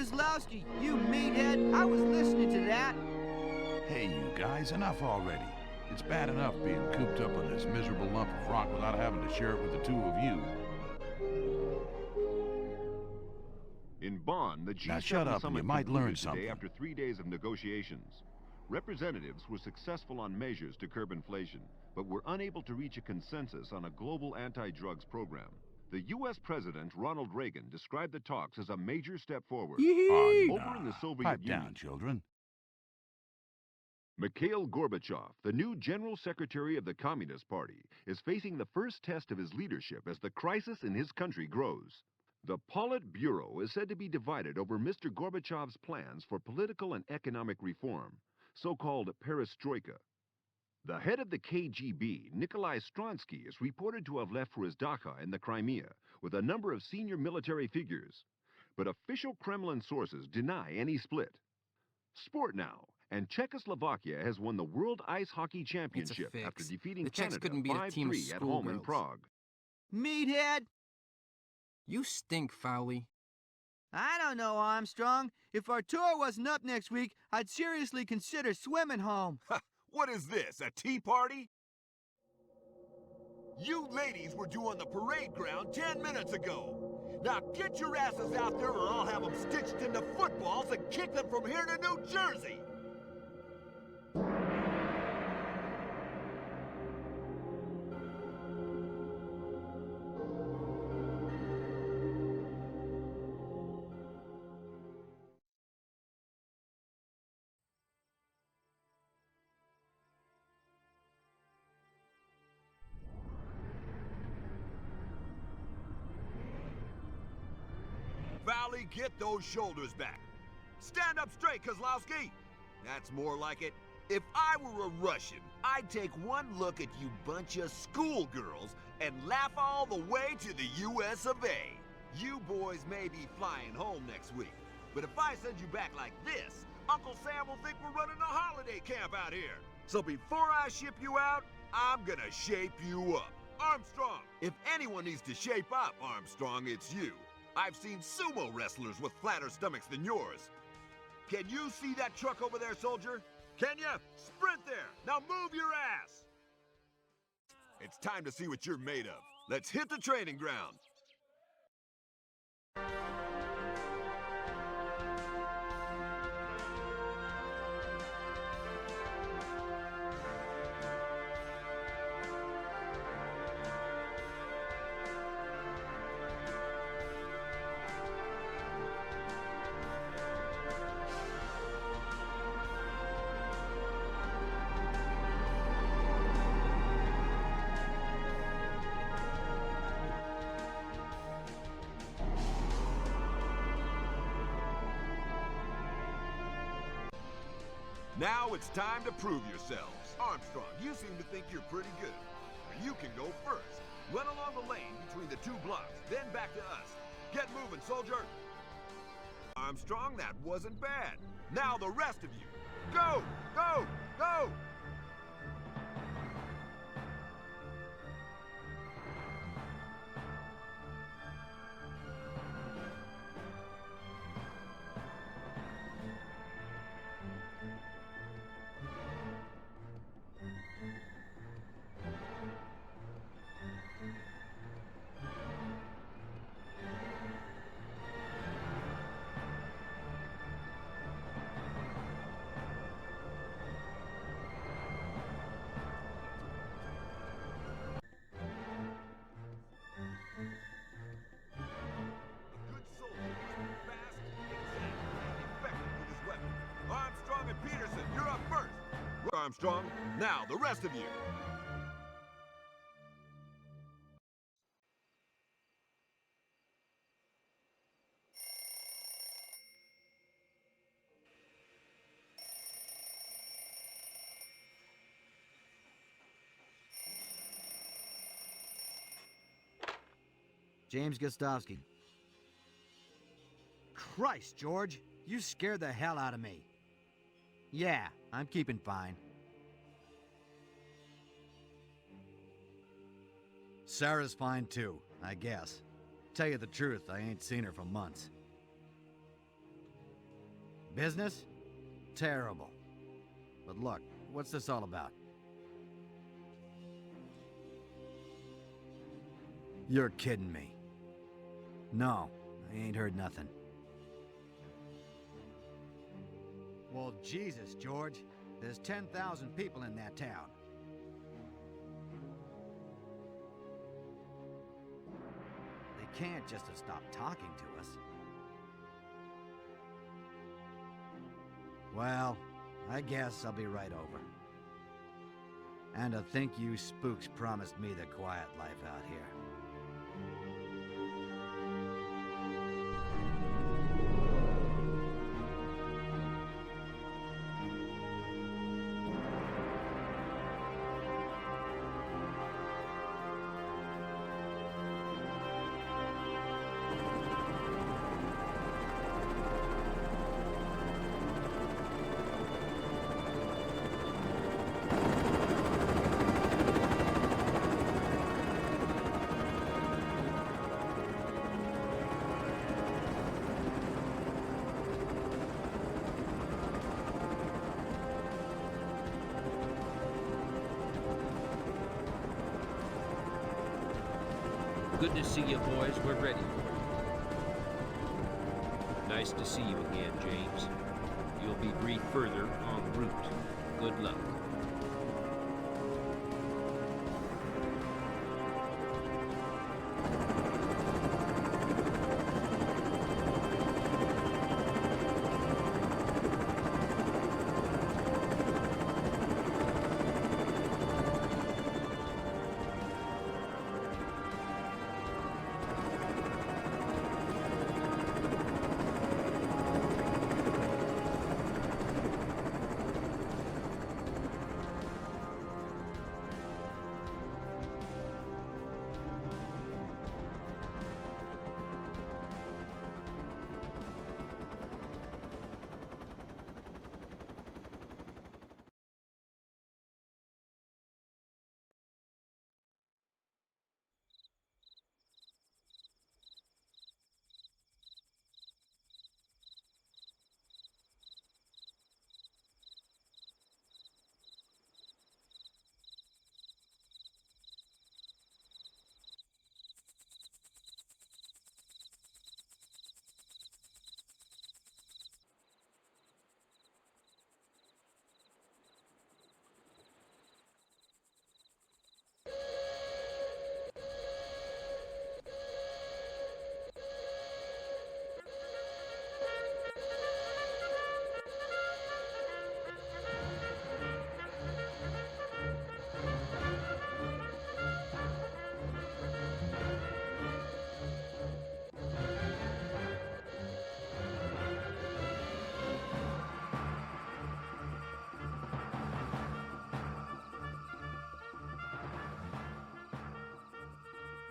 Kozlowski, you meathead. I was listening to that. Hey, you guys, enough already. It's bad enough being cooped up on this miserable lump of rock without having to share it with the two of you. In Bonn, the G7 Now shut up and you might learn something. after 3 days of negotiations. Representatives were successful on measures to curb inflation, but were unable to reach a consensus on a global anti-drugs program. The U.S. President Ronald Reagan described the talks as a major step forward. Over in the Soviet Pipe Union, down, children. Mikhail Gorbachev, the new General Secretary of the Communist Party, is facing the first test of his leadership as the crisis in his country grows. The Politburo is said to be divided over Mr. Gorbachev's plans for political and economic reform, so-called perestroika. The head of the KGB, Nikolai Stronsky, is reported to have left for his dacha in the Crimea with a number of senior military figures. But official Kremlin sources deny any split. Sport now, and Czechoslovakia has won the World Ice Hockey Championship after defeating Canada 5-3 at home in Prague. Meathead! You stink, Fowley. I don't know, Armstrong. If our tour wasn't up next week, I'd seriously consider swimming home. What is this, a tea party? You ladies were due on the parade ground 10 minutes ago. Now get your asses out there or I'll have them stitched into footballs and kick them from here to New Jersey! Valley, get those shoulders back. Stand up straight, Kozlowski. That's more like it. If I were a Russian, I'd take one look at you bunch of schoolgirls and laugh all the way to the US of A. You boys may be flying home next week, but if I send you back like this, Uncle Sam will think we're running a holiday camp out here. So before I ship you out, I'm gonna shape you up. Armstrong, if anyone needs to shape up, Armstrong, it's you. I've seen sumo wrestlers with flatter stomachs than yours. Can you see that truck over there, soldier? Can you? Sprint there! Now move your ass! It's time to see what you're made of. Let's hit the training ground. Now it's time to prove yourselves. Armstrong, you seem to think you're pretty good. You can go first. Run along the lane between the two blocks, then back to us. Get moving, soldier. Armstrong, that wasn't bad. Now the rest of you. Go! Go! Go! Peterson, you're up first. Armstrong, now the rest of you. James Gostowski. Christ, George, you scared the hell out of me. Yeah, I'm keeping fine. Sarah's fine too, I guess. Tell you the truth, I ain't seen her for months. Business? Terrible. But look, what's this all about? You're kidding me. No, I ain't heard nothing. Well, Jesus, George. There's 10,000 people in that town. They can't just have stopped talking to us. Well, I guess I'll be right over. And to think you spooks promised me the quiet life out here. Good to see you, boys. We're ready for you. Nice to see you again, James. You'll be briefed further en route. Good luck.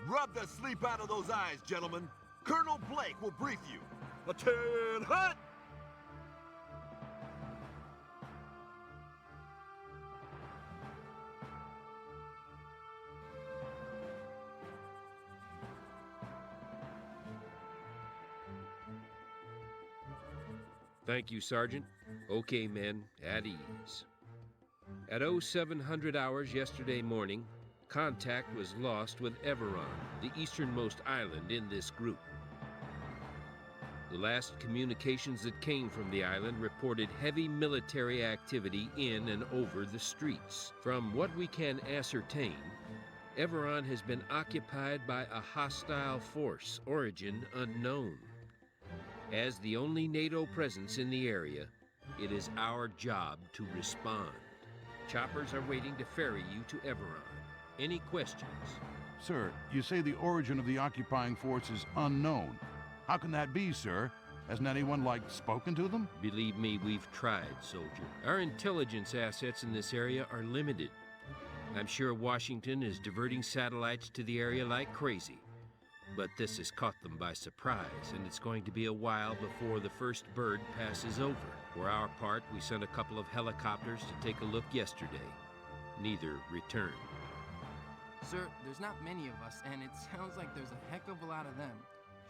Rub the sleep out of those eyes, gentlemen. Colonel Blake will brief you. Attend hut! Thank you, Sergeant. Okay, men, at ease. At 0700 hours yesterday morning, contact was lost with Everon, the easternmost island in this group. The last communications that came from the island reported heavy military activity in and over the streets. From what we can ascertain, Everon has been occupied by a hostile force, origin unknown. As the only NATO presence in the area, it is our job to respond. Choppers are waiting to ferry you to Everon. Any questions? Sir, you say the origin of the occupying force is unknown. How can that be, sir? Hasn't anyone, spoken to them? Believe me, we've tried, soldier. Our intelligence assets in this area are limited. I'm sure Washington is diverting satellites to the area like crazy. But this has caught them by surprise, and it's going to be a while before the first bird passes over. For our part, we sent a couple of helicopters to take a look yesterday. Neither returned. Sir, there's not many of us, and it sounds like there's a heck of a lot of them.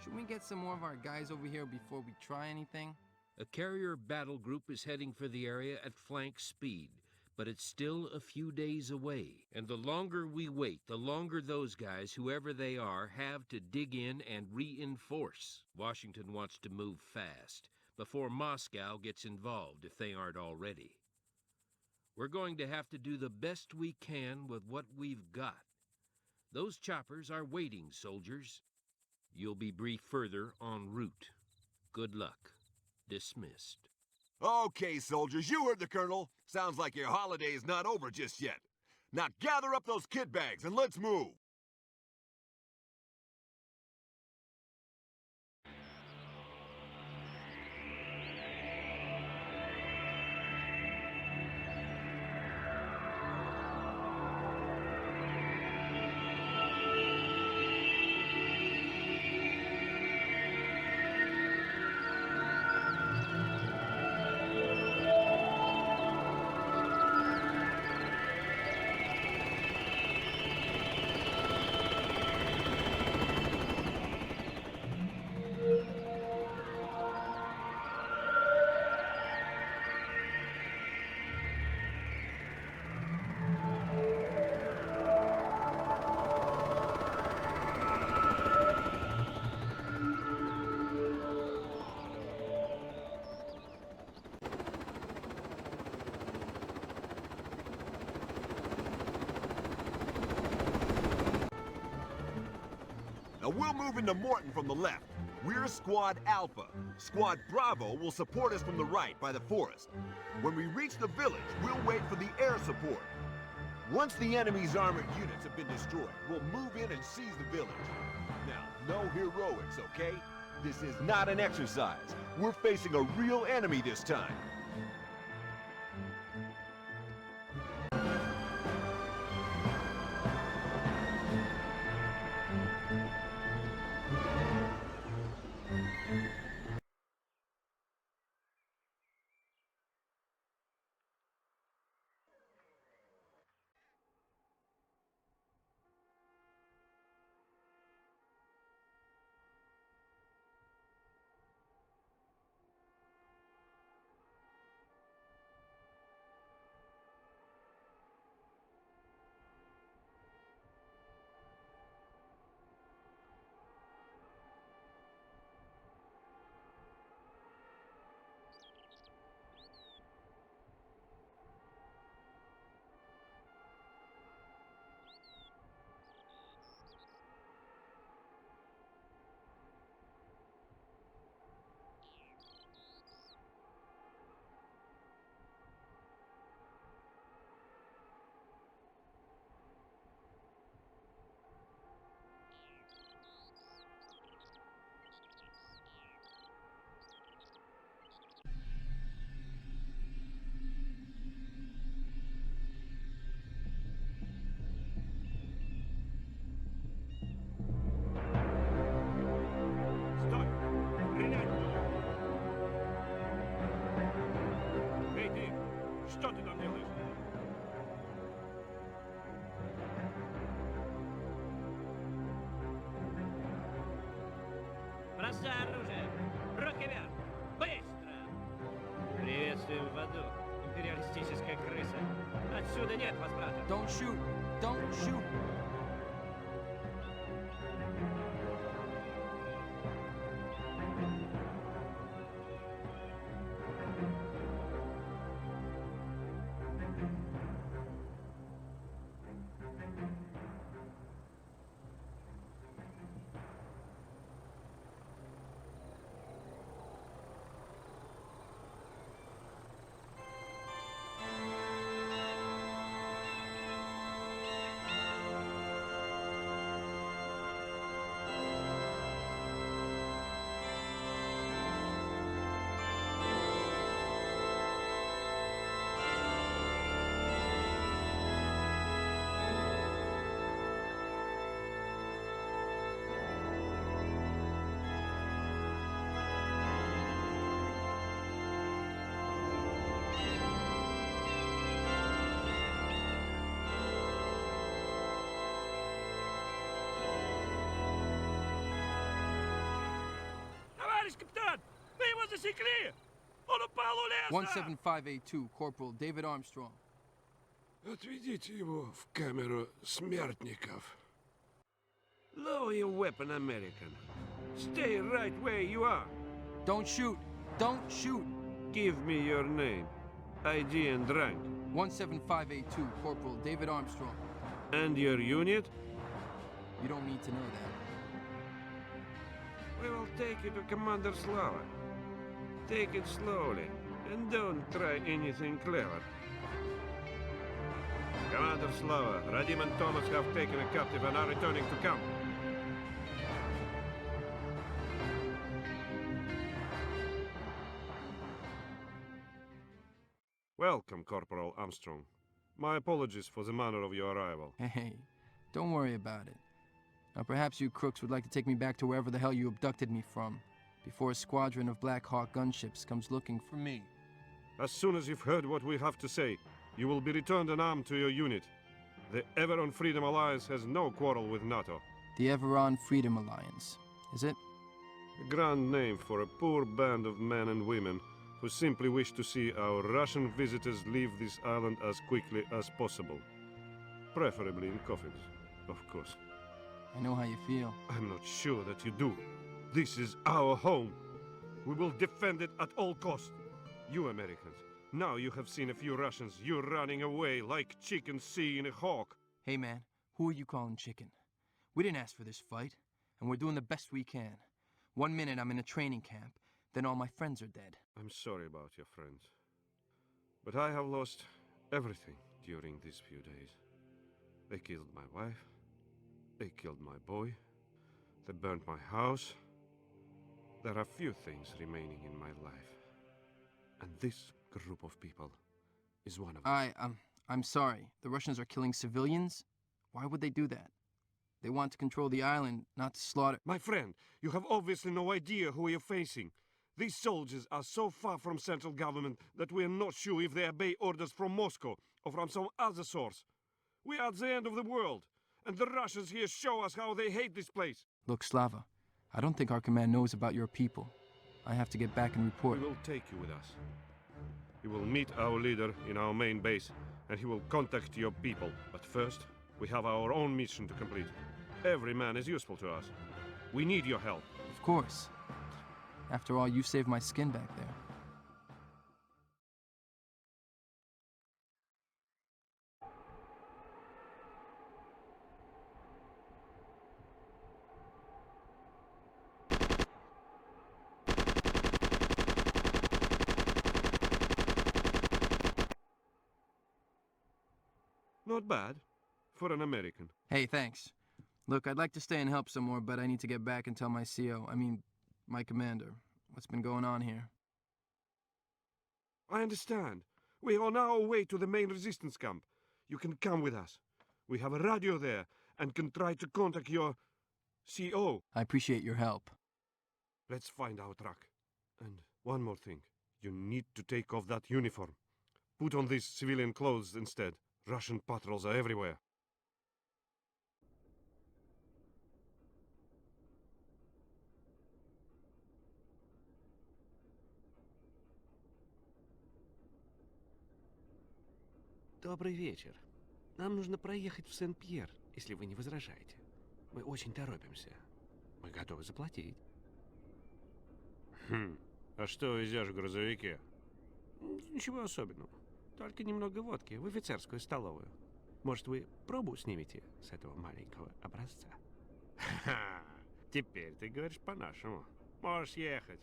Should we get some more of our guys over here before we try anything? A carrier battle group is heading for the area at flank speed, but it's still a few days away. And the longer we wait, the longer those guys, whoever they are, have to dig in and reinforce. Washington wants to move fast, before Moscow gets involved, if they aren't already. We're going to have to do the best we can with what we've got. Those choppers are waiting, soldiers. You'll be briefed further en route. Good luck. Dismissed. Okay, soldiers, you heard the colonel. Sounds like your holiday is not over just yet. Now gather up those kit bags and let's move. Now we'll move into Morton from the left. We're Squad Alpha. Squad Bravo will support us from the right by the forest. When we reach the village, we'll wait for the air support. Once the enemy's armored units have been destroyed, we'll move in and seize the village. Now, no heroics, okay? This is not an exercise. We're facing a real enemy this time. Что ты там делаешь? Бросай оружие! Руки вверх! Быстро! Приветствуем в аду, империалистическая крыса. Отсюда нет возврата. Don't shoot! Don't shoot! Товарищ капитан, мы его засекли! Он упал у леса! 17582, Corporal David Armstrong. Отведите его в камеру смертников. Lower your weapon, American. Stay right where you are. Don't shoot! Don't shoot! Give me your name, ID and rank. 17582, Corporal David Armstrong. And your unit? You don't need to know that. We will take you to Commander Slava. Take it slowly, and don't try anything clever. Commander Slava, Radim and Thomas have taken a captive and are returning to camp. Welcome, Corporal Armstrong. My apologies for the manner of your arrival. Hey, don't worry about it. Now perhaps you crooks would like to take me back to wherever the hell you abducted me from, before a squadron of Black Hawk gunships comes looking for me. As soon as you've heard what we have to say, you will be returned unarmed to your unit. The Everon Freedom Alliance has no quarrel with NATO. The Everon Freedom Alliance, is it? A grand name for a poor band of men and women who simply wish to see our Russian visitors leave this island as quickly as possible. Preferably in coffins, of course. I know how you feel. I'm not sure that you do. This is our home. We will defend it at all costs. You Americans, now you have seen a few Russians, you're running away like chickens seeing a hawk. Hey man, who are you calling chicken? We didn't ask for this fight, and we're doing the best we can. 1 minute I'm in a training camp, then all my friends are dead. I'm sorry about your friends. But I have lost everything during these few days. They killed my wife. They killed my boy. They burned my house. There are few things remaining in my life. And this group of people is one of them. I'm sorry. The Russians are killing civilians? Why would they do that? They want to control the island, not to slaughter. My friend, you have obviously no idea who you're facing. These soldiers are so far from central government that we are not sure if they obey orders from Moscow or from some other source. We are at the end of the world, and the Russians here show us how they hate this place. Look, Slava, I don't think our command knows about your people. I have to get back and report. We will take you with us. You will meet our leader in our main base, and he will contact your people. But first, we have our own mission to complete. Every man is useful to us. We need your help. Of course. After all, you saved my skin back there. Not bad. For an American. Hey, thanks. Look, I'd like to stay and help some more, but I need to get back and tell my my commander, what's been going on here. I understand. We are on our way to the main resistance camp. You can come with us. We have a radio there and can try to contact your CO. I appreciate your help. Let's find our truck. And one more thing. You need to take off that uniform. Put on these civilian clothes instead. Russian patrols are everywhere. Добрый вечер. Нам нужно проехать в Сен-Пьер, если вы не возражаете. Мы очень торопимся. Мы готовы заплатить. А что везешь в грузовике? Ничего особенного. Только немного водки в офицерскую столовую. Может, вы пробу снимете с этого маленького образца? Ха-ха! Теперь ты говоришь по-нашему. Можешь ехать.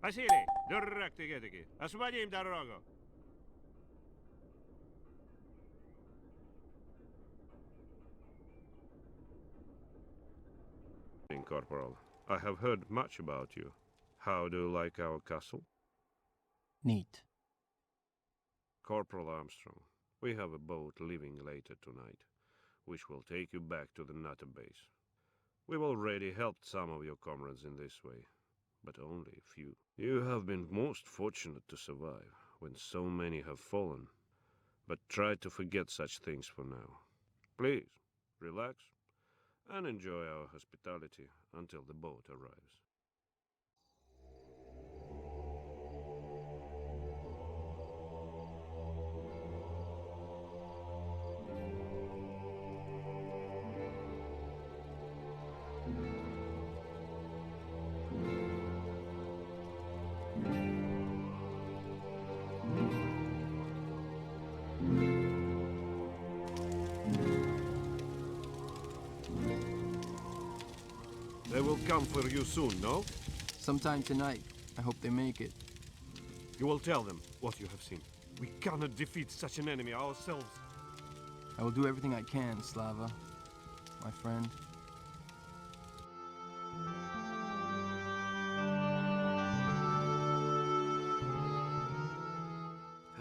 Василий, дурак ты этакий, освободи им дорогу. Corporal, I have heard much about you. How do you like our castle? Neat. Corporal Armstrong, we have a boat leaving later tonight, which will take you back to the NATO base. We've already helped some of your comrades in this way, but only a few. You have been most fortunate to survive when so many have fallen, but try to forget such things for now. Please, relax and enjoy our hospitality until the boat arrives. will come for you soon, no? Sometime tonight. I hope they make it. You will tell them what you have seen. We cannot defeat such an enemy ourselves. I will do everything I can, Slava, my friend.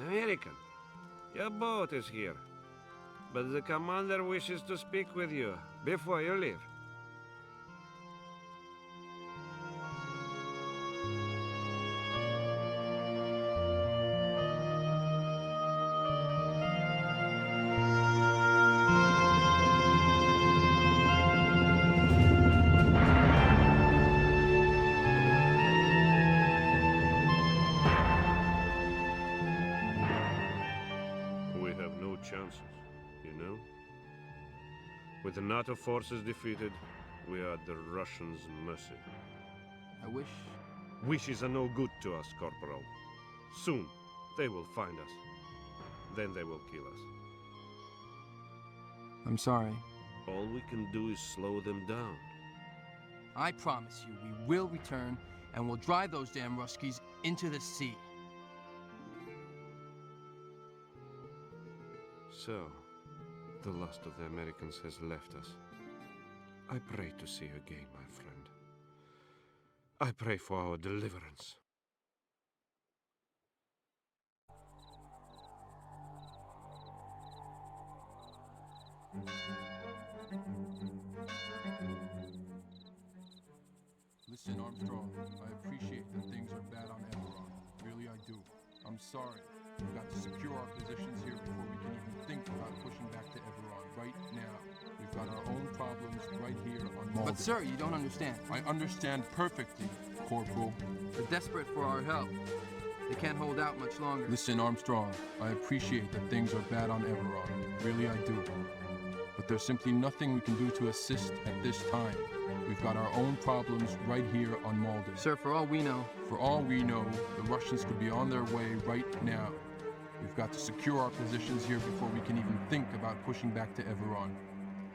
American, your boat is here. But the commander wishes to speak with you before you leave. We have no chances, you know? With the NATO forces defeated, we are at the Russians' mercy. I wish... Wishes are no good to us, Corporal. Soon, they will find us. Then they will kill us. I'm sorry. All we can do is slow them down. I promise you, we will return, and we'll drive those damn Ruskies into the sea. So, the last of the Americans has left us. I pray to see you again, my friend. I pray for our deliverance. Listen, Armstrong, I appreciate that things are bad on Eberron. Really, I do. I'm sorry. We've got to secure our positions here before we can even think about pushing back to Eberron right now. We've got our own problems right here on Malden. But sir, you don't understand. I understand perfectly, Corporal. They're desperate for our help. They can't hold out much longer. Listen, Armstrong, I appreciate that things are bad on Eberron. Really, I do. But there's simply nothing we can do to assist at this time. We've got our own problems right here on Malden. Sir, for all we know... For all we know, the Russians could be on their way right now. We've got to secure our positions here before we can even think about pushing back to Eberron.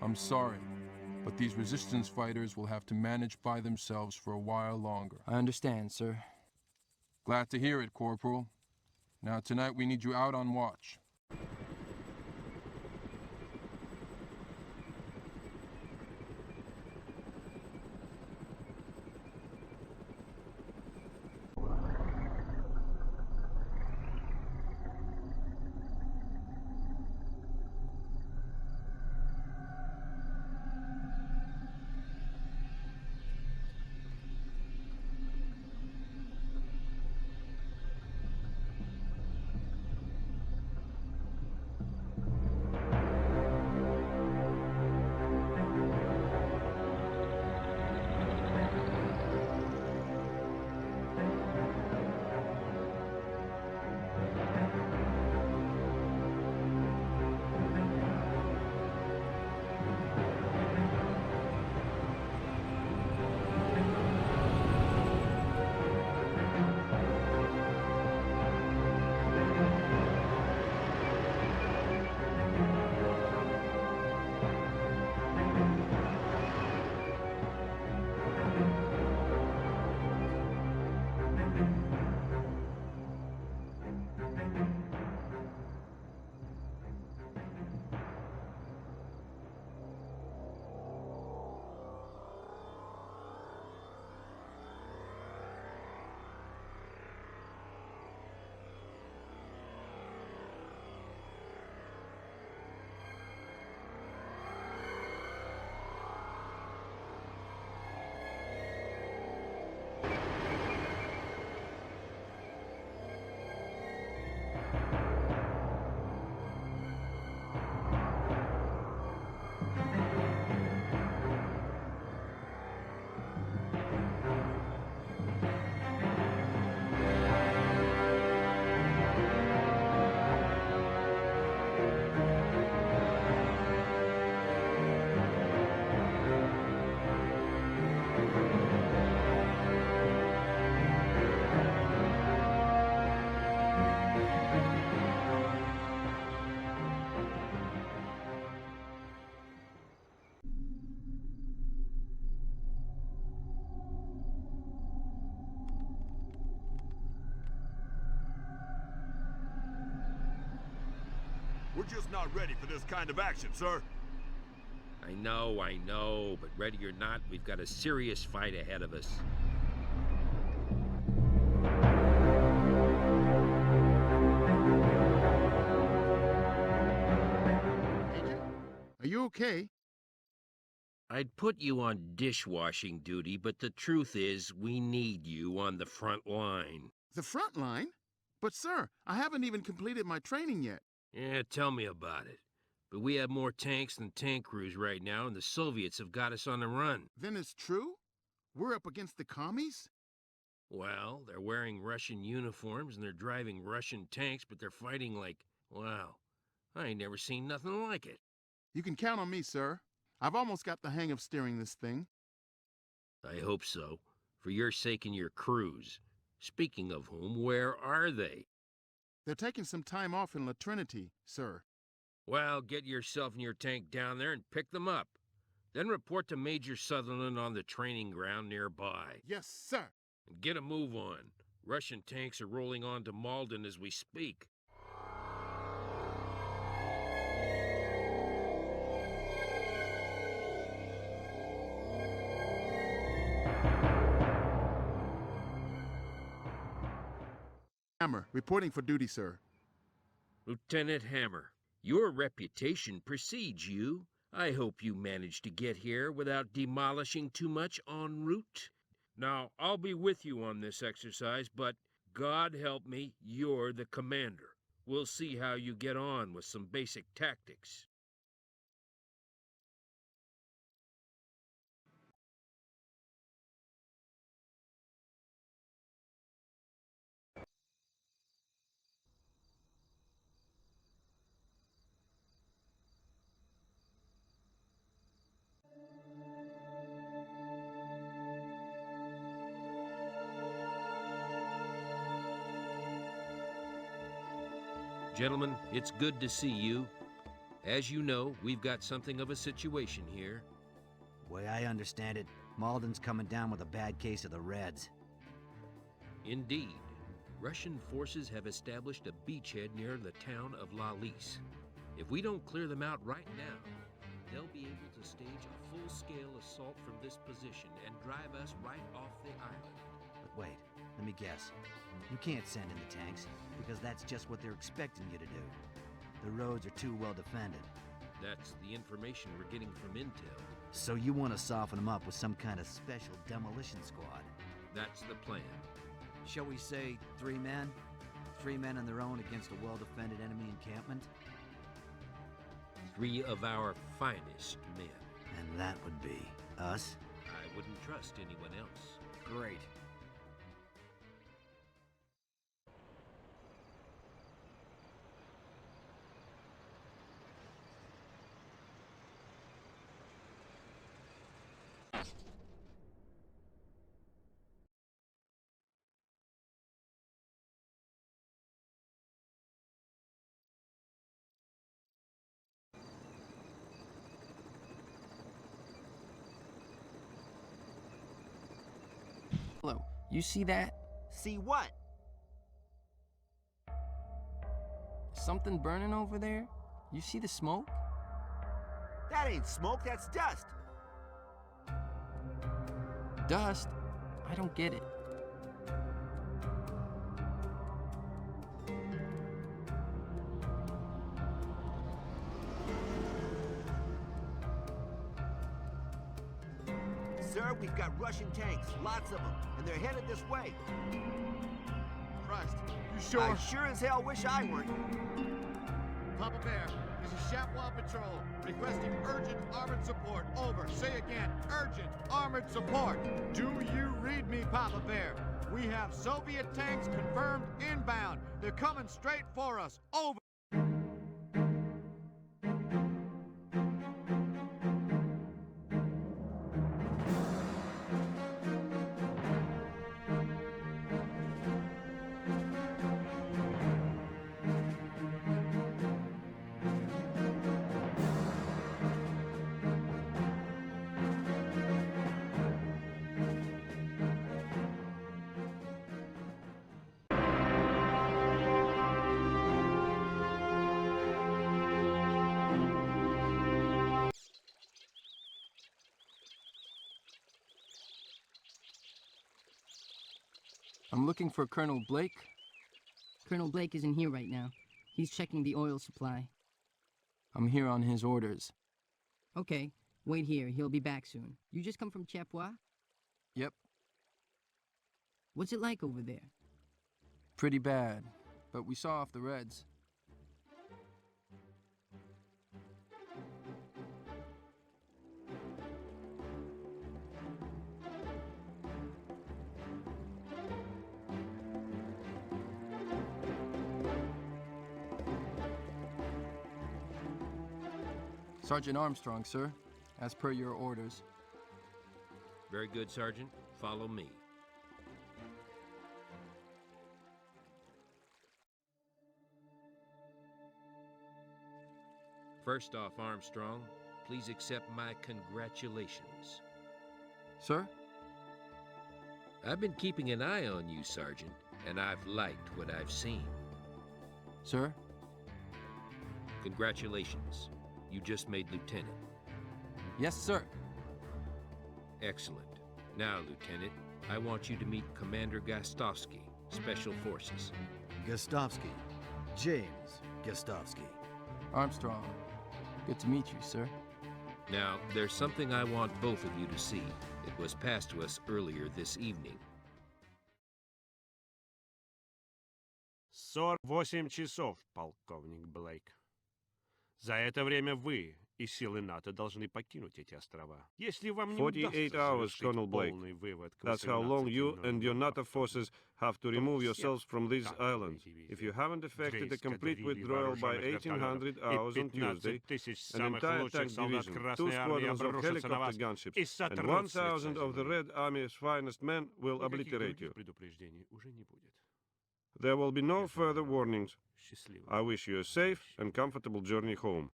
I'm sorry, but these resistance fighters will have to manage by themselves for a while longer. I understand, sir. Glad to hear it, Corporal. Now tonight we need you out on watch. We're just not ready for this kind of action, sir. I know, but ready or not, we've got a serious fight ahead of us. Agent, are you okay? I'd put you on dishwashing duty, but the truth is, we need you on the front line. The front line? But sir, I haven't even completed my training yet. Yeah, tell me about it. But we have more tanks than tank crews right now, and the Soviets have got us on the run. Then it's true? We're up against the commies? Well, they're wearing Russian uniforms and they're driving Russian tanks, but they're fighting like, wow, I ain't never seen nothing like it. You can count on me, sir. I've almost got the hang of steering this thing. I hope so, for your sake and your crew's. Speaking of whom, where are they? They're taking some time off in La Trinity, sir. Well, get yourself and your tank down there and pick them up. Then report to Major Sutherland on the training ground nearby. Yes, sir. And get a move on. Russian tanks are rolling on to Malden as we speak. Hammer, reporting for duty, sir. Lieutenant Hammer, your reputation precedes you. I hope you managed to get here without demolishing too much en route. Now, I'll be with you on this exercise, but God help me, you're the commander. We'll see how you get on with some basic tactics. Gentlemen, it's good to see you. As you know, we've got something of a situation here. Way I understand it, Malden's coming down with a bad case of the Reds. Indeed. Russian forces have established a beachhead near the town of La Lys. If we don't clear them out right now, they'll be able to stage a full-scale assault from this position and drive us right off the island. But wait, let me guess. You can't send in the tanks, because that's just what they're expecting you to do. The roads are too well defended. That's the information we're getting from intel. So you want to soften them up with some kind of special demolition squad? That's the plan. Shall we say 3 men? 3 men on their own against a well-defended enemy encampment? 3 of our finest men. And that would be us? I wouldn't trust anyone else. Great. Hello, you see that? See what? Something burning over there? You see the smoke? That ain't smoke, that's dust. Dust? I don't get it. Sir, we've got Russian tanks, lots of them, and they're headed this way. Christ, you sure? I sure as hell wish I weren't. Papa Bear, this is Chaparral Patrol, requesting urgent armored support. Over. Say again, urgent armored support. Do you read me, Papa Bear? We have Soviet tanks confirmed inbound. They're coming straight for us. Over. I'm looking for Colonel Blake. Colonel Blake isn't here right now. He's checking the oil supply. I'm here on his orders. Okay, wait here. He'll be back soon. You just come from Chapois? Yep. What's it like over there? Pretty bad, but we saw off the Reds. Sergeant Armstrong, sir, as per your orders. Very good, Sergeant. Follow me. First off, Armstrong, please accept my congratulations. Sir? I've been keeping an eye on you, Sergeant, and I've liked what I've seen. Sir? Congratulations. You just made lieutenant. Yes, sir. Excellent. Now, Lieutenant, I want you to meet Commander Gostovsky, Special Forces. Gostovsky. James Gostovsky. Armstrong. Good to meet you, sir. Now, there's something I want both of you to see. It was passed to us earlier this evening. 48 часов, полковник Блейк. За это время вы и силы НАТО должны покинуть эти острова. Если вам не 48 hours, Colonel Blake. That's how long you and your NATO forces have to remove yourselves from these islands. If you haven't effected a complete withdrawal by 1800 hours on Tuesday, an entire tank division, 2 squadrons of helicopter gunships, and 1,000 of the Red Army's finest men will obliterate you. There will be no further warnings. I wish you a safe and comfortable journey home.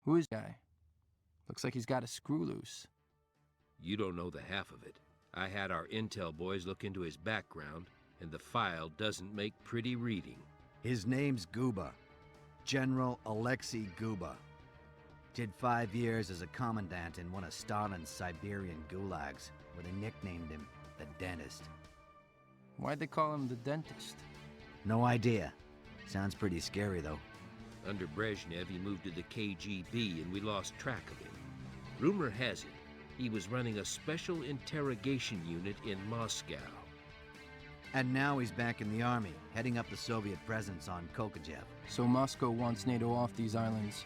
Who is this guy? Looks like he's got a screw loose. You don't know the half of it. I had our intel boys look into his background, and the file doesn't make pretty reading. His name's Guba. General Alexei Guba. Did 5 years as a commandant in one of Stalin's Siberian gulags, where they nicknamed him the Dentist. Why'd they call him the Dentist? No idea. Sounds pretty scary, though. Under Brezhnev, he moved to the KGB, and we lost track of him. Rumor has it, he was running a special interrogation unit in Moscow. And now he's back in the army, heading up the Soviet presence on Kokojev. So Moscow wants NATO off these islands.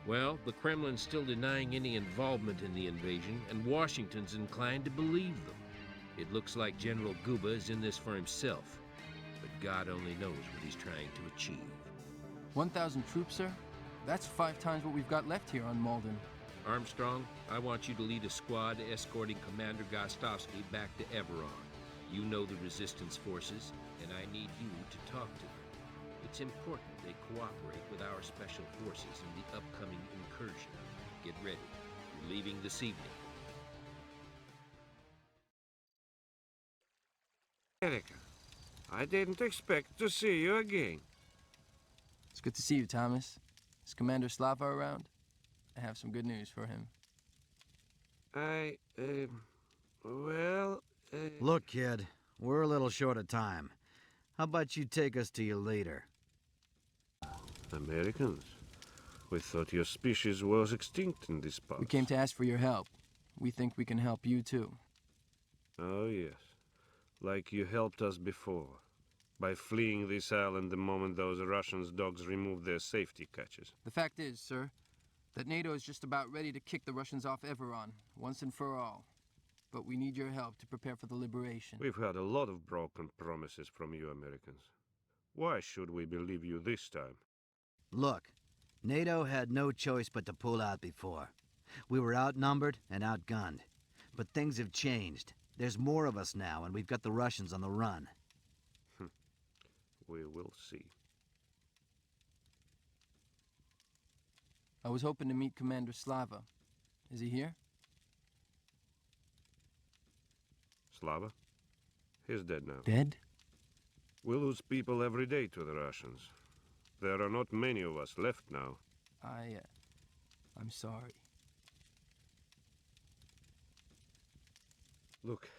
Well, the Kremlin's still denying any involvement in the invasion, and Washington's inclined to believe them. It looks like General Guba is in this for himself, but God only knows what he's trying to achieve. 1,000 troops, sir? That's 5 times what we've got left here on Malden. Armstrong, I want you to lead a squad escorting Commander Gostovsky back to Everon. You know the resistance forces, and I need you to talk to them. It's important they cooperate with our special forces in the upcoming incursion. Get ready. You're leaving this evening. America, I didn't expect to see you again. It's good to see you, Thomas. Is Commander Slava around? I have some good news for him. Look, kid, we're a little short of time. How about you take us to your leader? Americans? We thought your species was extinct in this part. We came to ask for your help. We think we can help you, too. Oh, yes. Like you helped us before. By fleeing this island the moment those Russians' dogs removed their safety catches. The fact is, sir, that NATO is just about ready to kick the Russians off Everon, once and for all. But we need your help to prepare for the liberation. We've had a lot of broken promises from you Americans. Why should we believe you this time? Look, NATO had no choice but to pull out before. We were outnumbered and outgunned. But things have changed. There's more of us now, and we've got the Russians on the run. We will see. I was hoping to meet Commander Slava. Is he here? Slava? He's dead now. Dead? We lose people every day to the Russians. There are not many of us left now. I'm sorry. Look,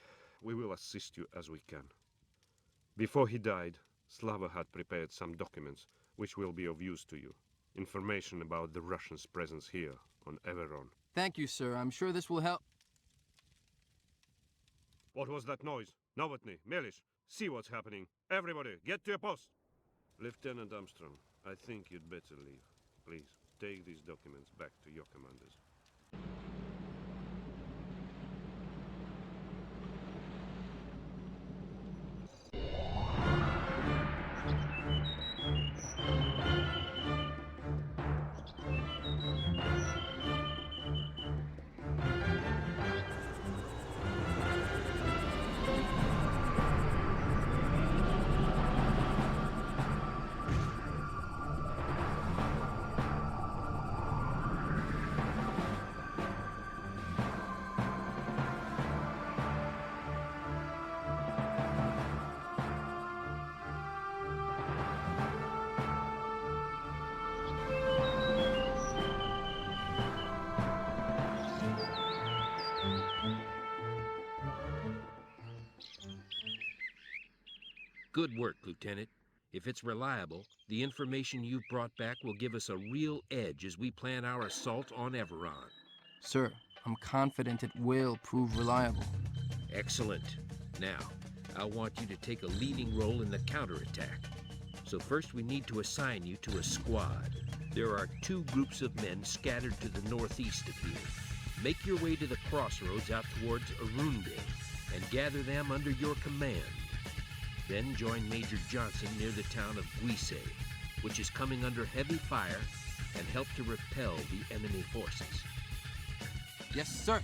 we will assist you as we can. Before he died, Slava had prepared some documents which will be of use to you. Information about the Russians' presence here on Everon. Thank you, sir. I'm sure this will help. What was that noise? Novotny, Melish, see what's happening. Everybody, get to your post. Lieutenant Armstrong, I think you'd better leave. Please, take these documents back to your commanders. Good work, Lieutenant. If it's reliable, the information you've brought back will give us a real edge as we plan our assault on Everon. Sir, I'm confident it will prove reliable. Excellent. Now, I want you to take a leading role in the counterattack. So first we need to assign you to a squad. There are 2 groups of men scattered to the northeast of here. Make your way to the crossroads out towards Arunde and gather them under your command. Then join Major Johnson near the town of Guise, which is coming under heavy fire, and help to repel the enemy forces. Yes, sir.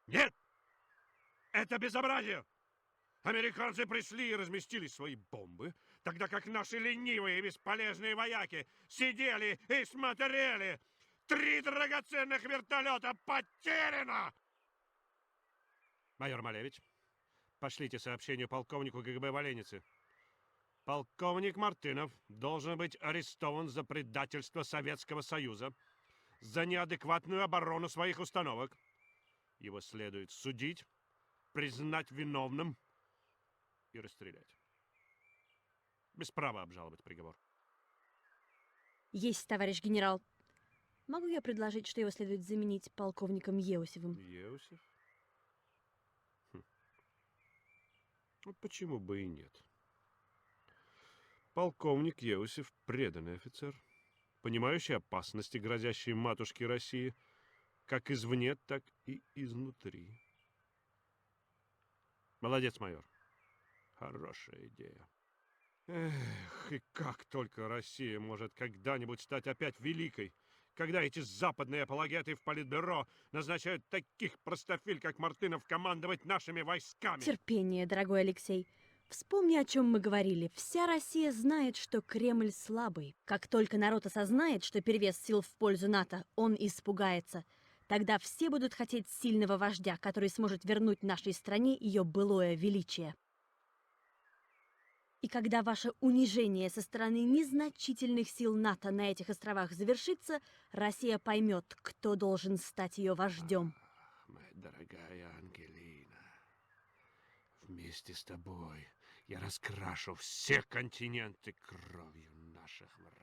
Нет! Это безобразие! Американцы пришли и разместили свои бомбы, тогда как наши ленивые и бесполезные вояки сидели и смотрели. 3 драгоценных вертолета потеряно! Майор Малевич, пошлите сообщение полковнику КГБ Валеницы. Полковник Мартынов должен быть арестован за предательство Советского Союза, за неадекватную оборону своих установок. Его следует судить, признать виновным и расстрелять. Без права обжаловать приговор. Есть, товарищ генерал. Могу я предложить, что его следует заменить полковником Еусевым? Еусев? Вот почему бы и нет. Полковник Еусев — преданный офицер, понимающий опасности, грозящие матушке России, как извне, так и изнутри. Молодец, майор. Хорошая идея. Эх, и как только Россия может когда-нибудь стать опять великой, когда эти западные апологеты в Политбюро назначают таких простофиль, как Мартынов, командовать нашими войсками. Терпение, дорогой Алексей. Вспомни, о чем мы говорили. Вся Россия знает, что Кремль слабый. Как только народ осознает, что перевес сил в пользу НАТО, он испугается. Тогда все будут хотеть сильного вождя, который сможет вернуть нашей стране ее былое величие. И когда ваше унижение со стороны незначительных сил НАТО на этих островах завершится, Россия поймет, кто должен стать ее вождем. Моя дорогая Ангелина, вместе с тобой я раскрашу все континенты кровью наших врагов.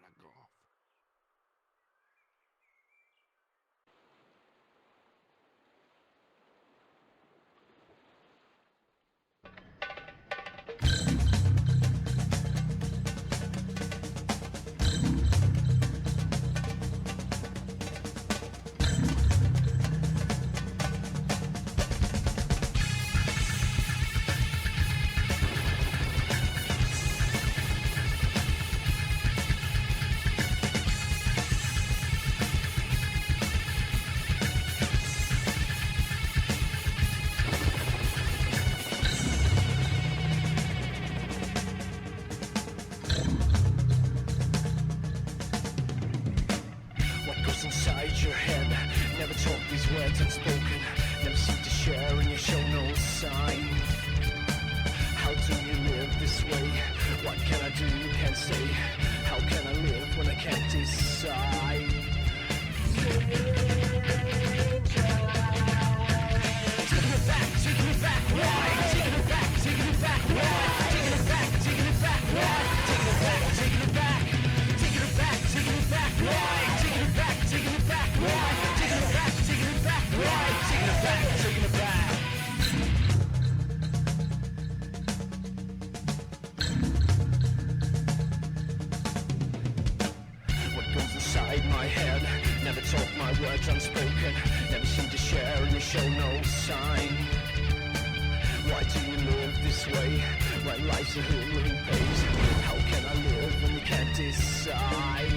talk these words unspoken. Never seem to share and you show no sign. How do you live this way? What can I do? You can't say. How can I live when I can't decide? Taking it back, taking it back, right? Taking it back, taking it back, right? Taking it back, taking it back, right? Taking it back, taking it back, taking it back, taking it back, right? Taking it back, taking it back, right? Taking it back, taking it back, right? Taking it back, taking it back. What goes inside my head? Never talk my words unspoken. Never seem to share and you show no sign. Why do you live this way? When life's a hill and pays. How can I live when you can't decide?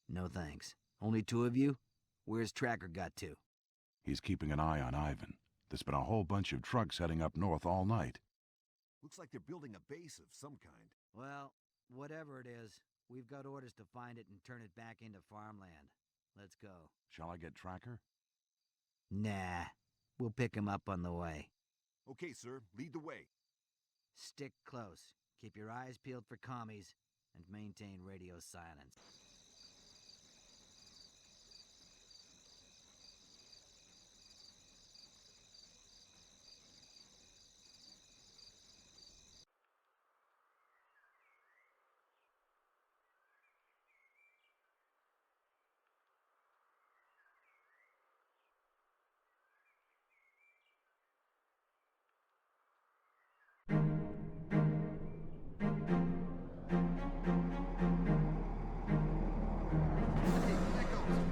No thanks. Only two of you? Where's Tracker got to? He's keeping an eye on Ivan. There's been a whole bunch of trucks heading up north all night. Looks like they're building a base of some kind. Well, whatever it is, we've got orders to find it and turn it back into farmland. Let's go. Shall I get Tracker? Nah. We'll pick him up on the way. Okay, sir. Lead the way. Stick close. Keep your eyes peeled for commies, and maintain radio silence.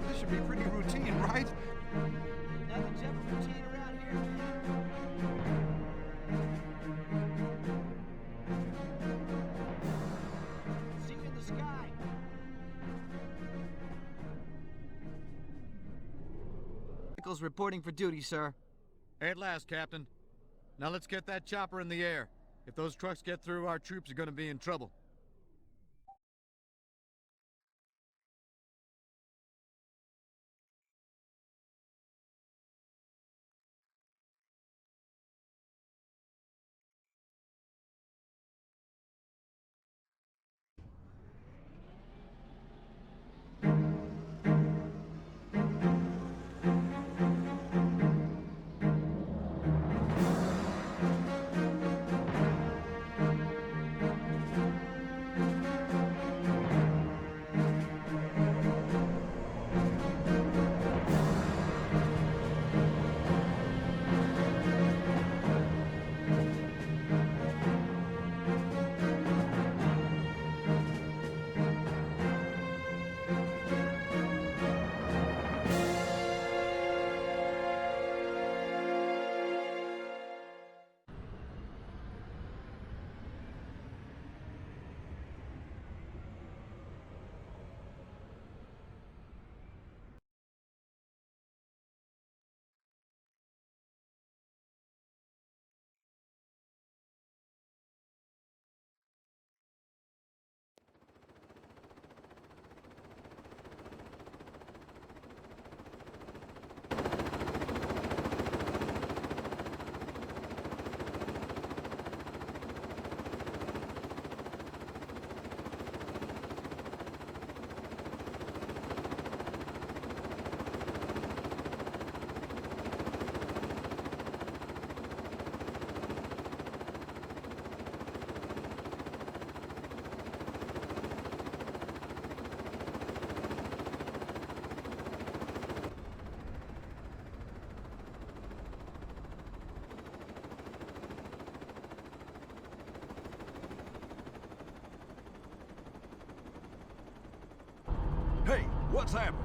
This should be pretty routine, right? Nothing's ever routine around here. See you in the sky. Vehicles reporting for duty, sir. At last, Captain. Now let's get that chopper in the air. If those trucks get through, our troops are going to be in trouble. Hey, what's happened?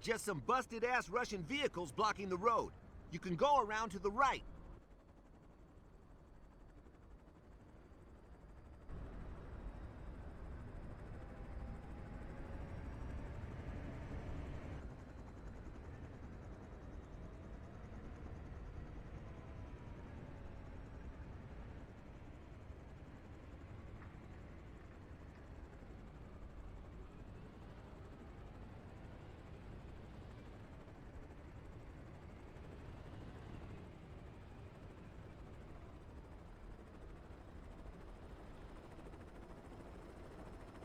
Just some busted-ass Russian vehicles blocking the road. You can go around to the right.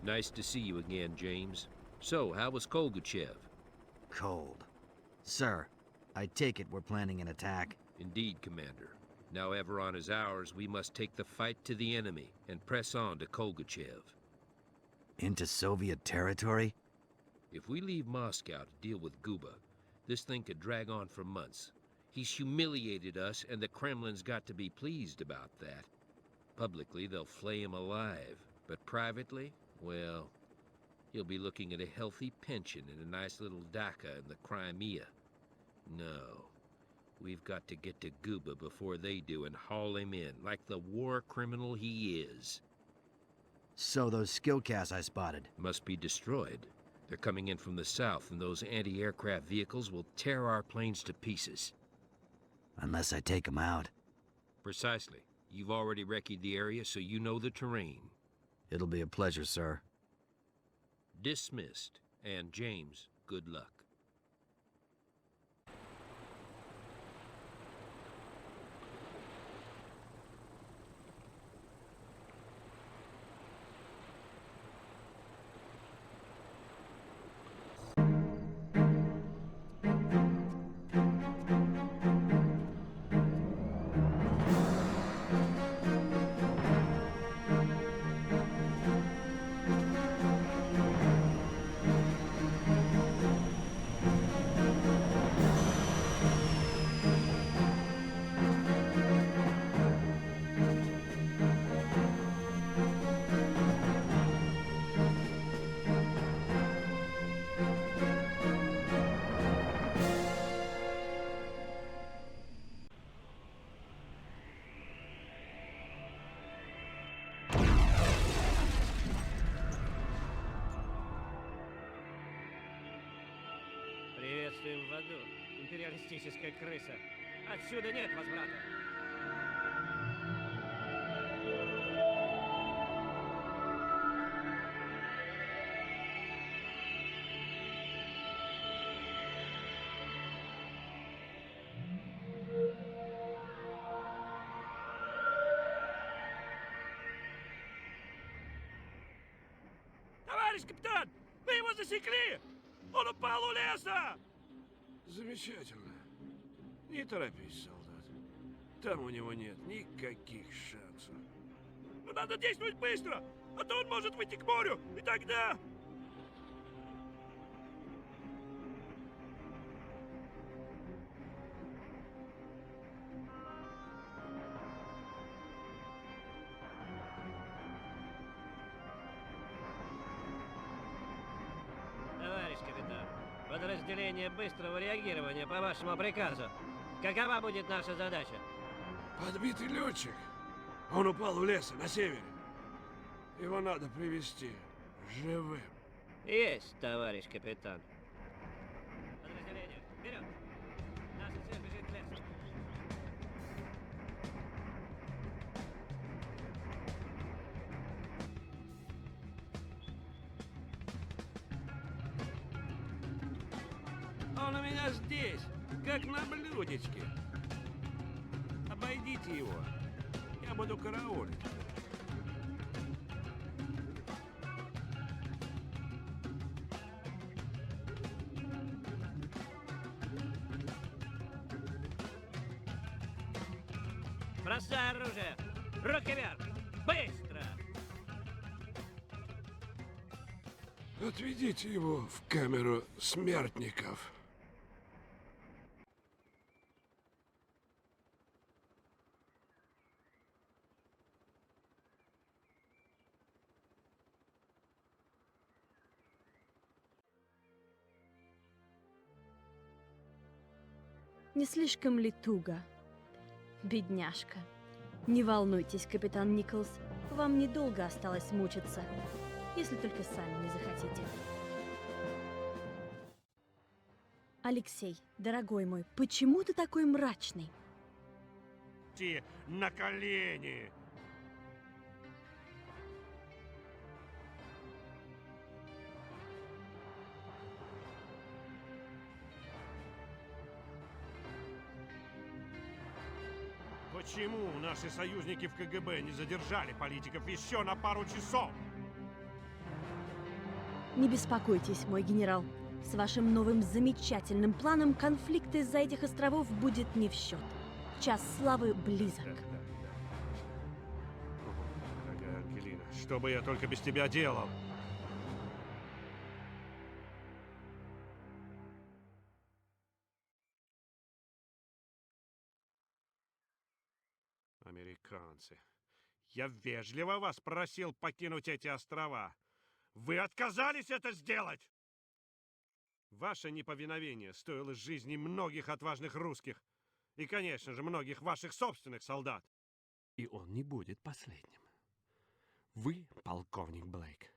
Nice to see you again, James. So, how was Kolgachev? Cold. Sir, I take it we're planning an attack? Indeed, Commander. Now Everon is ours, we must take the fight to the enemy and press on to Kolgachev. Into Soviet territory? If we leave Moscow to deal with Guba, this thing could drag on for months. He's humiliated us, and the Kremlin's got to be pleased about that. Publicly, they'll flay him alive, but privately, well, he'll be looking at a healthy pension and a nice little dacha in the Crimea. No, we've got to get to Guba before they do and haul him in, like the war criminal he is. So those skill casts I spotted must be destroyed. They're coming in from the south, and those anti-aircraft vehicles will tear our planes to pieces. Unless I take them out. Precisely. You've already recce'd the area, so you know the terrain. It'll be a pleasure, sir. Dismissed. And James, good luck. Приветствуем в аду, империалистическая крыса. Отсюда нет возврата. Товарищ капитан, мы его засекли! Он упал у леса! Замечательно. Не торопись, солдат. Там у него нет никаких шансов. Но надо действовать быстро, а то он может выйти к морю, и тогда... Товарищ капитан, подразделение быстрого реагирования по вашему приказу. Какова будет наша задача? Подбитый летчик. Он упал в лес на севере. Его надо привезти живым. Есть, товарищ капитан. Подразделение, вперед! Наша цель бежит к лесу. Он у меня здесь, как на блюдечке. Обойдите его. Я буду караулить. Бросай оружие! Руки вверх! Быстро! Отведите его в камеру смертников. Не слишком ли туго? Бедняжка. Не волнуйтесь, капитан Николс, вам недолго осталось мучиться, если только сами не захотите. Алексей, дорогой мой, почему ты такой мрачный? На колени! Почему наши союзники в КГБ не задержали политиков еще на пару часов? Не беспокойтесь, мой генерал. С вашим новым замечательным планом конфликт из-за этих островов будет не в счет. Час славы близок. Дорогая Ангелина, что бы я только без тебя делал? Американцы. Я вежливо вас просил покинуть эти острова. Вы отказались это сделать! Ваше неповиновение стоило жизни многих отважных русских и, конечно же, многих ваших собственных солдат. И он не будет последним. Вы, полковник Блейк,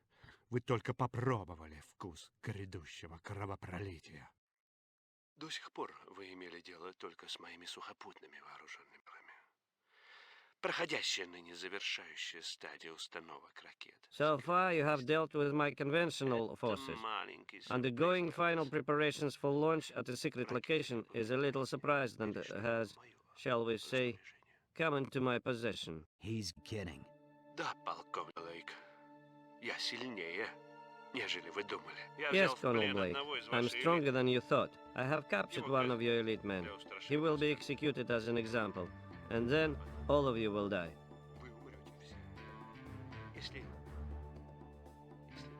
вы только попробовали вкус грядущего кровопролития. До сих пор вы имели дело только с моими сухопутными вооруженными силами. Проходящая ныне завершающая стадия установок ракет. So far, you have dealt with my conventional forces. Undergoing final preparations for launch at a secret location is a little surprised and has, shall we say, come into my possession. He's kidding. Да, полковник Блейк, я сильнее, нежели вы думали. Yes, Colonel Blake, I'm stronger than you thought. I have captured one of your elite men. He will be executed as an example, and then all of you will die. Вы умрете все, если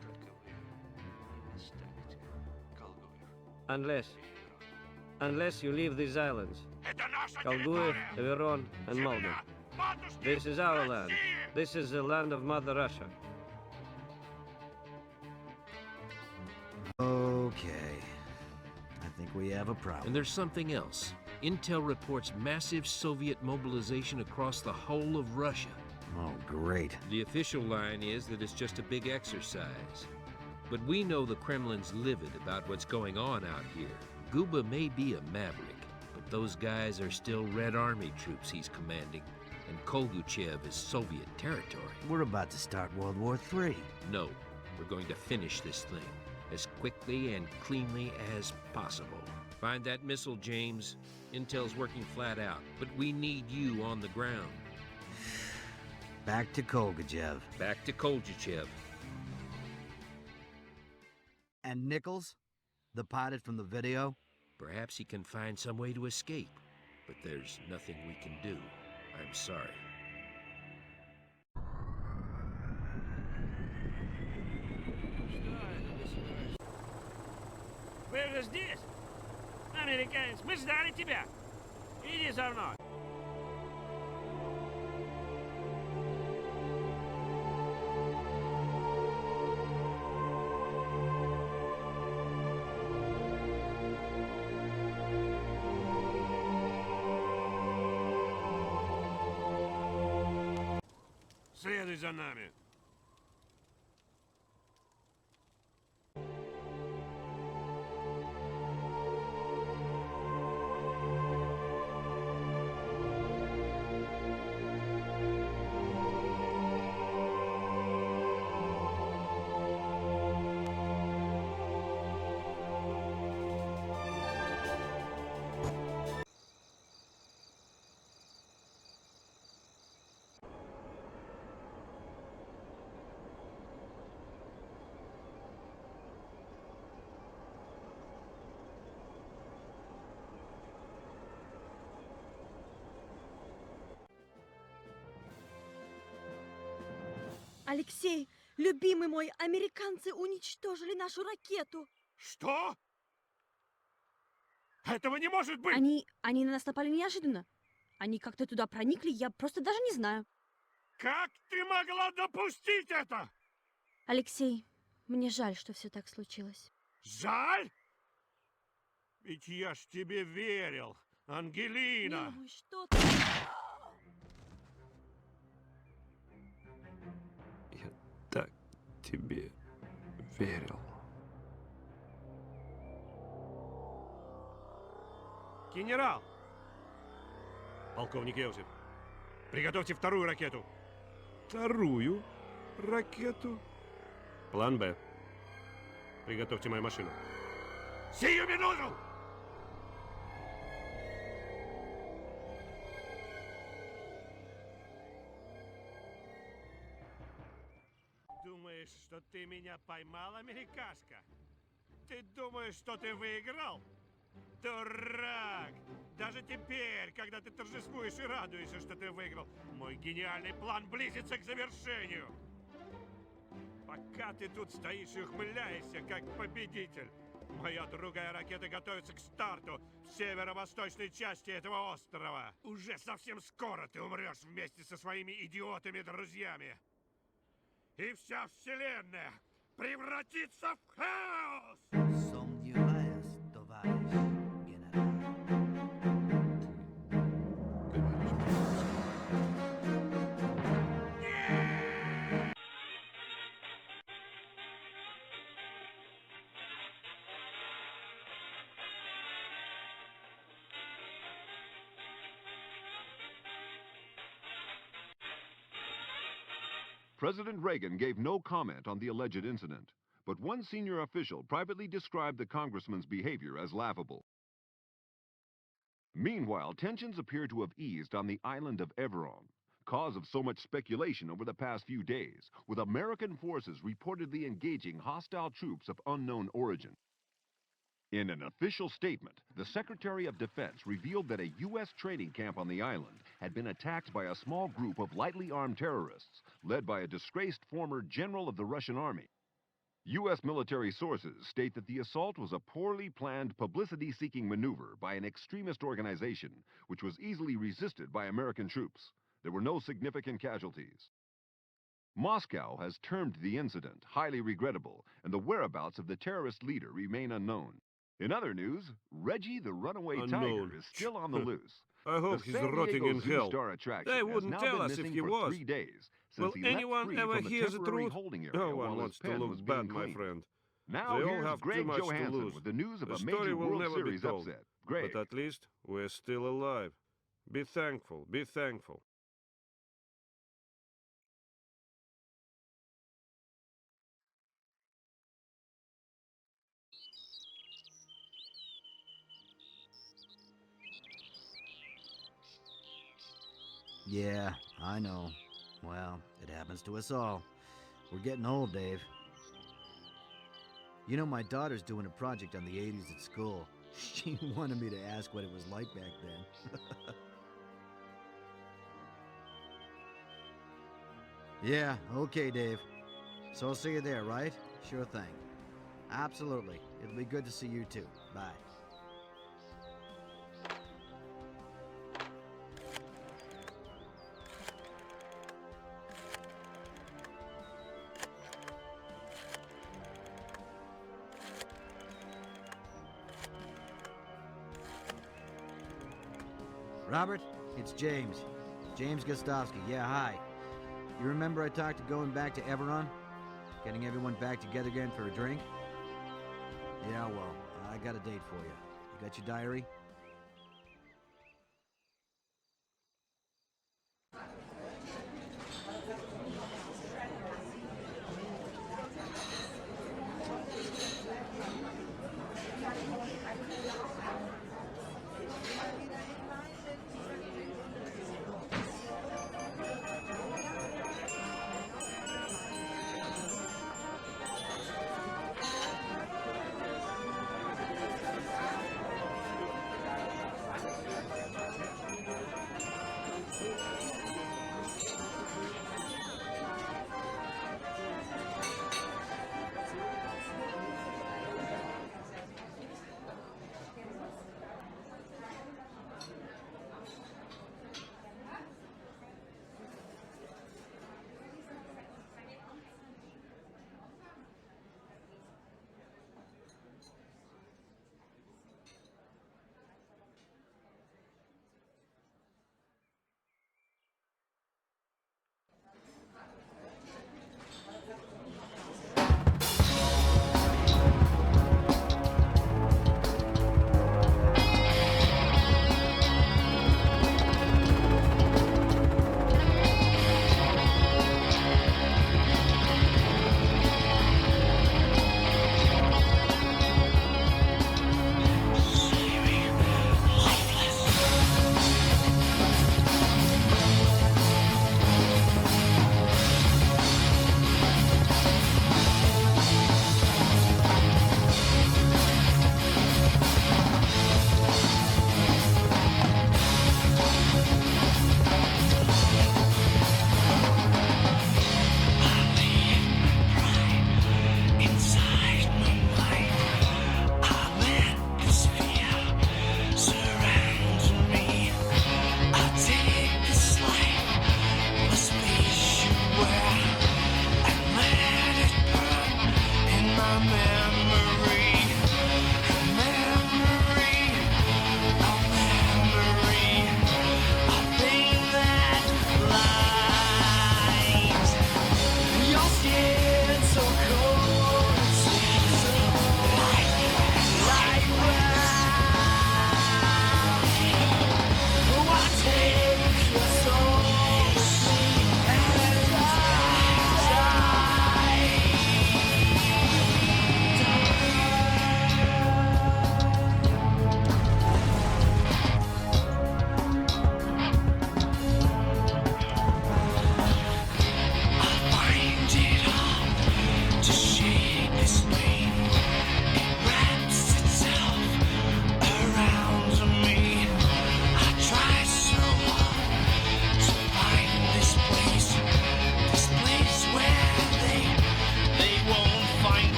только вы не станете Колгуев. Unless you leave these islands. Колгуев, Верон, and Malden. This is our land. This is the land of Mother Russia. Okay. I think we have a problem. And there's something else. Intel reports massive Soviet mobilization across the whole of Russia. Oh, great. The official line is that it's just a big exercise. But we know the Kremlin's livid about what's going on out here. Guba may be a maverick, but those guys are still Red Army troops he's commanding, and Kolguchev is Soviet territory. We're about to start World War III. No, we're going to finish this thing as quickly and cleanly as possible. Find that missile, James. Intel's working flat out, but we need you on the ground. Back to Kolguchev. Back to Kolguchev. And Nichols? The pilot from the video? Perhaps he can find some way to escape, but there's nothing we can do. I'm sorry. Вы уже здесь? Американец, мы ждали тебя. Иди за мной. Следуй за нами. Алексей, любимый мой, американцы уничтожили нашу ракету. Что? Этого не может быть! Они на нас напали неожиданно. Они как-то туда проникли, я просто даже не знаю. Как ты могла допустить это? Алексей, мне жаль, что все так случилось. Жаль? Ведь я ж тебе верил, Ангелина. Милый, что ты? Так тебе верил. Генерал! Полковник Еузев, приготовьте вторую ракету. Вторую ракету? План Б. Приготовьте мою машину. Сию минуту! Думаешь, что ты меня поймал, америкашка? Ты думаешь, что ты выиграл? Дурак! Даже теперь, когда ты торжествуешь и радуешься, что ты выиграл, мой гениальный план близится к завершению. Пока ты тут стоишь и ухмыляешься, как победитель, моя другая ракета готовится к старту в северо-восточной части этого острова. Уже совсем скоро ты умрешь вместе со своими идиотами-друзьями. И вся вселенная превратится в хаос! Сомневаюсь, товарищ генерал. President Reagan gave no comment on the alleged incident, but one senior official privately described the congressman's behavior as laughable. Meanwhile, tensions appear to have eased on the island of Everon, cause of so much speculation over the past few days, with American forces reportedly engaging hostile troops of unknown origin. In an official statement, the Secretary of Defense revealed that a U.S. training camp on the island had been attacked by a small group of lightly armed terrorists, led by a disgraced former general of the Russian army. U.S. military sources state that the assault was a poorly planned publicity-seeking maneuver by an extremist organization, which was easily resisted by American troops. There were no significant casualties. Moscow has termed the incident highly regrettable, and the whereabouts of the terrorist leader remain unknown. In other news, Reggie the runaway tiger is still on the loose. I hope he's rotting in hell. They wouldn't tell us if he was. Will anyone ever hear the truth? No one wants to look bad, my friend. Now they all here's have Greg too much to Johansson lose. with the news of The a story major will World never be Series told. upset. Greg. But at least we're still alive. Be thankful, be thankful. Yeah, I know. Well, it happens to us all. We're getting old, Dave. You know, my daughter's doing a project on the 80s at school. She wanted me to ask what it was like back then. Yeah, okay, Dave. So I'll see you there, right? Sure thing. Absolutely. It'll be good to see you too. Bye. Robert, it's James. James Gostovsky. Yeah, hi. You remember I talked to going back to Everon? Getting everyone back together again for a drink? Yeah, well, I got a date for you. You got your diary?